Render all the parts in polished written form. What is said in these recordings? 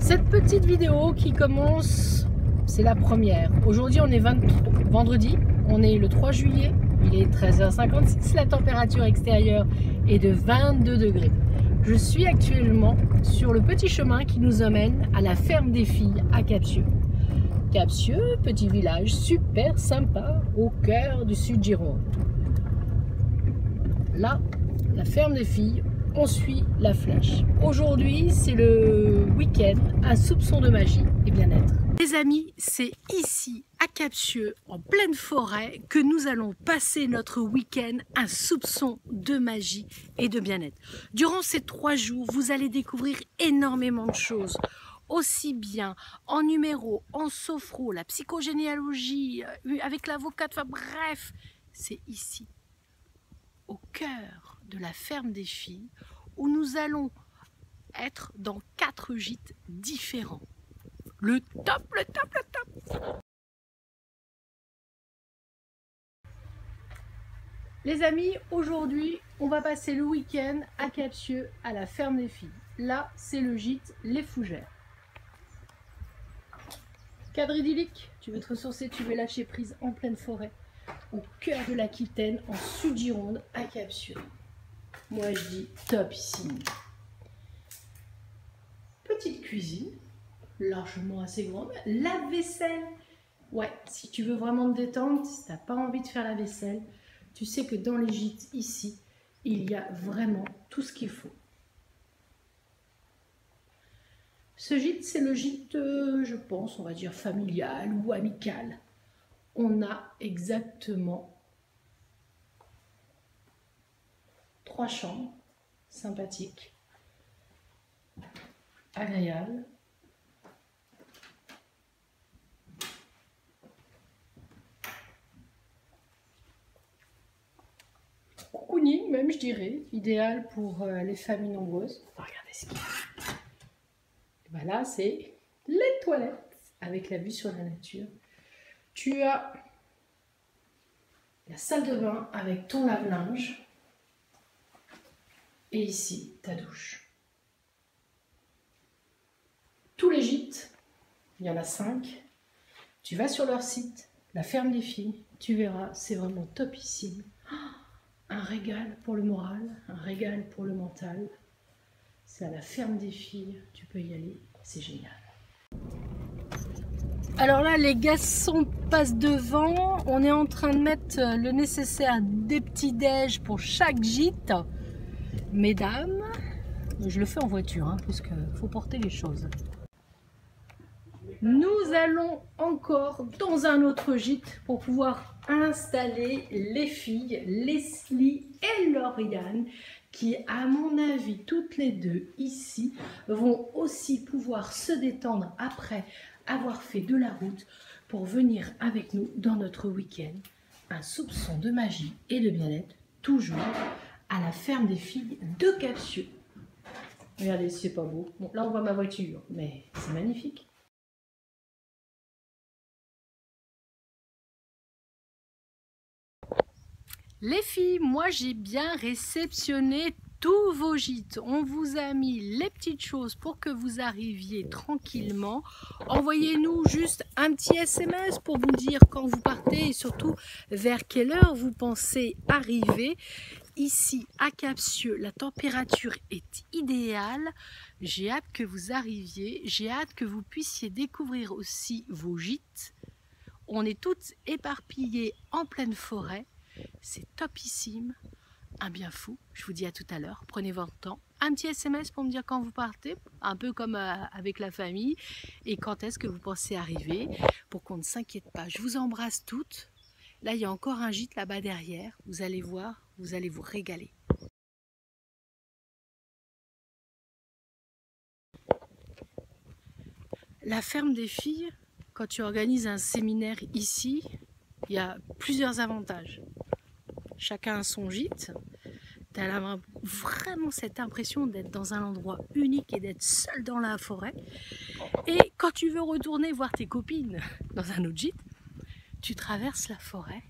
Cette petite vidéo qui commence, c'est la première. Aujourd'hui on est vendredi, on est le 3 juillet, il est 13h56, la température extérieure est de 22 degrés. Je suis actuellement sur le petit chemin qui nous emmène à la ferme des filles à Captieux. Captieux, petit village super sympa au cœur du sud Gironde. Là, la ferme des filles, on suit la flèche. Aujourd'hui, c'est le week-end, un soupçon de magie et bien-être. Les amis, c'est ici, à Captieux, en pleine forêt, que nous allons passer notre week-end, un soupçon de magie et de bien-être. Durant ces 3 jours, vous allez découvrir énormément de choses, aussi bien en numéro, en sophro, la psychogénéalogie, avec l'avocate, enfin bref, c'est ici, au cœur de la ferme des filles, où nous allons être dans 4 gîtes différents. Le top, le top, le top! Les amis, aujourd'hui, on va passer le week-end à Captieux, à la ferme des filles. Là, c'est le gîte Les Fougères. Cadre idyllique, tu veux te ressourcer, tu veux lâcher prise en pleine forêt, au cœur de l'Aquitaine, en Sud-Gironde, à Captieux. Moi, je dis topissime. Petite cuisine, largement assez grande. Lave-vaisselle. Ouais, si tu veux vraiment te détendre, si tu n'as pas envie de faire la vaisselle, tu sais que dans les gîtes ici, il y a vraiment tout ce qu'il faut. Ce gîte, c'est le gîte, je pense, on va dire familial ou amical. On a exactement 3 chambres sympathiques, agréables. Cocooning même, je dirais, idéal pour les familles nombreuses. Regardez ce qu'il y a. Et ben là, c'est les toilettes avec la vue sur la nature. Tu as la salle de bain avec ton lave-linge. Et ici, ta douche. Tous les gîtes, il y en a 5. Tu vas sur leur site, la ferme des filles, tu verras, c'est vraiment topissime. Un régal pour le moral, un régal pour le mental. C'est à la ferme des filles, tu peux y aller, c'est génial. Alors là, les garçons passent devant, on est en train de mettre le nécessaire des petits déj pour chaque gîte. Mesdames, je le fais en voiture, hein, parce qu'il faut porter les choses. Nous allons encore dans un autre gîte pour pouvoir installer les filles, Leslie et Lauriane, qui, à mon avis, toutes les deux ici, vont aussi pouvoir se détendre après avoir fait de la route pour venir avec nous dans notre week-end. Un soupçon de magie et de bien-être, toujours à la ferme des filles de Captieux. Regardez, c'est pas beau. Bon, là, on voit ma voiture, mais c'est magnifique. Les filles, moi j'ai bien réceptionné tous vos gîtes. On vous a mis les petites choses pour que vous arriviez tranquillement. Envoyez-nous juste un petit SMS pour vous dire quand vous partez et surtout vers quelle heure vous pensez arriver. Ici à Captieux, la température est idéale. J'ai hâte que vous arriviez. J'ai hâte que vous puissiez découvrir aussi vos gîtes. On est toutes éparpillées en pleine forêt. C'est topissime, un bien fou. Je vous dis à tout à l'heure, prenez votre temps. Un petit SMS pour me dire quand vous partez, un peu comme avec la famille, et quand est-ce que vous pensez arriver, pour qu'on ne s'inquiète pas. Je vous embrasse toutes. Là, il y a encore un gîte là-bas derrière. Vous allez voir, vous allez vous régaler. La ferme des filles, quand tu organises un séminaire ici, il y a plusieurs avantages. Chacun a son gîte. Tu as vraiment cette impression d'être dans un endroit unique et d'être seul dans la forêt. Et quand tu veux retourner voir tes copines dans un autre gîte, tu traverses la forêt,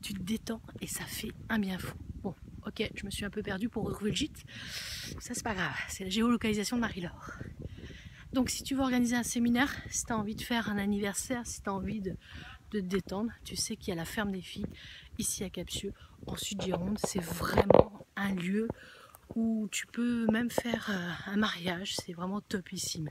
tu te détends et ça fait un bien fou. Bon, ok, je me suis un peu perdue pour retrouver le gîte. Ça, c'est pas grave, c'est la géolocalisation de Marie-Laure. Donc si tu veux organiser un séminaire, si tu as envie de faire un anniversaire, si tu as envie de te détendre, tu sais qu'il y a la ferme des filles ici à Captieux, en Sud-Gironde. C'est vraiment un lieu où tu peux même faire un mariage, c'est vraiment topissime.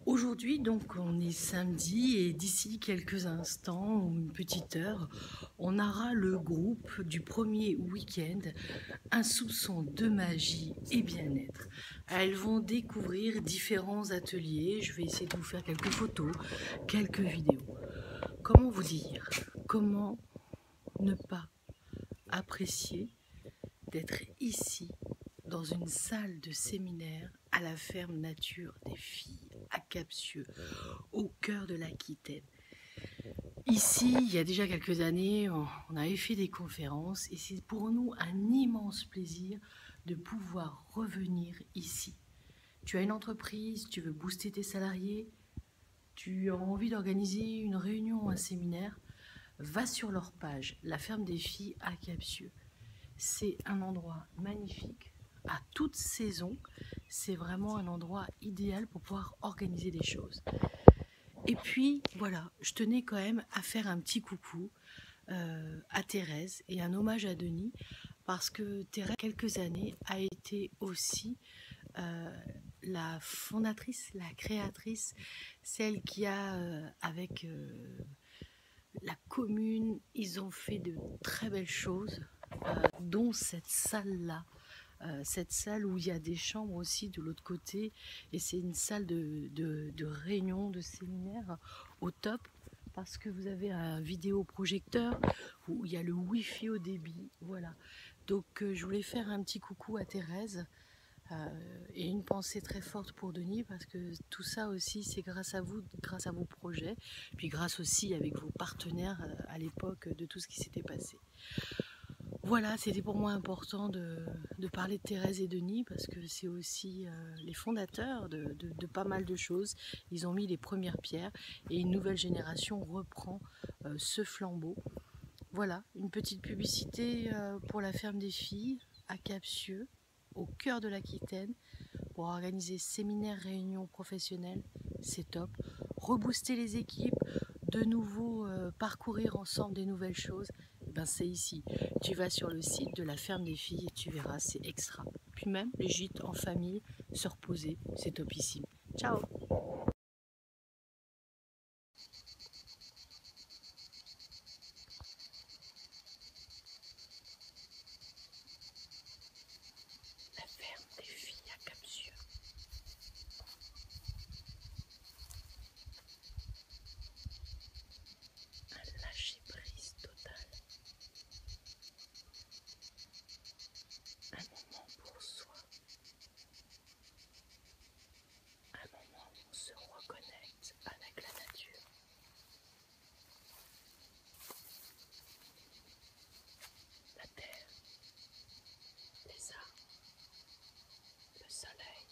Aujourd'hui, donc, on est samedi et d'ici quelques instants ou une petite heure, on aura le groupe du premier week-end, un soupçon de magie et bien-être. Elles vont découvrir différents ateliers. Je vais essayer de vous faire quelques photos, quelques vidéos. Comment vous dire? Comment ne pas apprécier d'être ici dans une salle de séminaire à la ferme nature des filles à Captieux, au cœur de l'Aquitaine. Ici, il y a déjà quelques années, on avait fait des conférences et c'est pour nous un immense plaisir de pouvoir revenir ici. Tu as une entreprise, tu veux booster tes salariés, tu as envie d'organiser une réunion, un séminaire, va sur leur page, la ferme des filles à Captieux. C'est un endroit magnifique, à toute saison. C'est vraiment un endroit idéal pour pouvoir organiser des choses. Et puis, voilà, je tenais quand même à faire un petit coucou à Thérèse et un hommage à Denis, parce que Thérèse, quelques années, a été aussi la fondatrice, la créatrice, celle qui a, avec la commune, ils ont fait de très belles choses, dont cette salle-là. Cette salle où il y a des chambres aussi de l'autre côté, et c'est une salle de réunion, de séminaire au top, parce que vous avez un vidéoprojecteur où il y a le wifi au débit, voilà. Donc je voulais faire un petit coucou à Thérèse et une pensée très forte pour Denis, parce que tout ça aussi c'est grâce à vous, grâce à vos projets, puis grâce aussi avec vos partenaires à l'époque de tout ce qui s'était passé. Voilà, c'était pour moi important de parler de Thérèse et Denis, parce que c'est aussi les fondateurs de pas mal de choses. Ils ont mis les premières pierres et une nouvelle génération reprend ce flambeau. Voilà, une petite publicité pour la ferme des filles à Captieux, au cœur de l'Aquitaine, pour organiser séminaires, réunions professionnelles, c'est top. Rebooster les équipes, de nouveau parcourir ensemble des nouvelles choses. Ben c'est ici. Tu vas sur le site de la ferme des filles et tu verras, c'est extra. Puis même les gîtes en famille, se reposer, c'est topissime. Ciao! La ferme des filles à Captieux. Un lâcher prise total. Un moment pour soi. Un moment où on se reconnecte avec la nature. La terre, les arbres, le soleil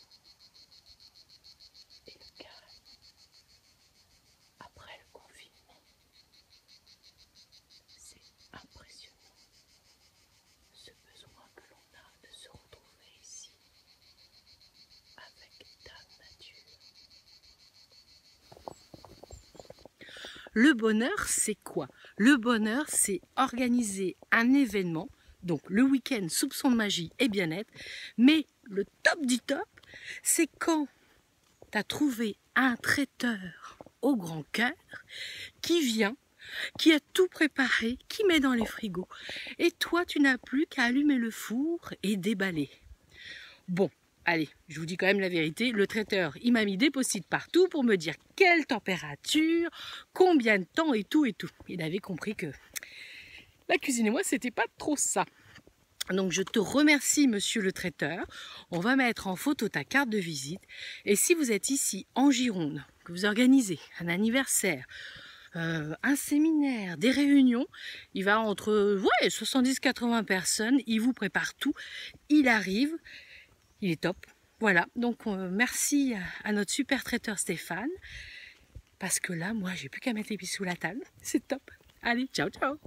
et le calme. Après le confinement, c'est impressionnant ce besoin que l'on a de se retrouver ici avec Dame Nature. Le bonheur, c'est quoi? Le bonheur, c'est organiser un événement, donc le week-end soupçon de magie et bien-être, mais le top du top, c'est quand tu as trouvé un traiteur au grand cœur qui vient, qui a tout préparé, qui met dans les frigos. Et toi, tu n'as plus qu'à allumer le four et déballer. Bon, allez, je vous dis quand même la vérité, le traiteur, il m'a mis des post-it partout pour me dire quelle température, combien de temps et tout et tout. Il avait compris que la cuisine et moi, c'était pas trop ça. Donc je te remercie monsieur le traiteur, on va mettre en photo ta carte de visite et si vous êtes ici en Gironde, que vous organisez un anniversaire, un séminaire, des réunions, il va entre 70-80 personnes, il vous prépare tout, il arrive, il est top. Voilà, donc merci à notre super traiteur Stéphane, parce que là moi j'ai plus qu'à mettre les pieds sous la table, c'est top. Allez, ciao ciao.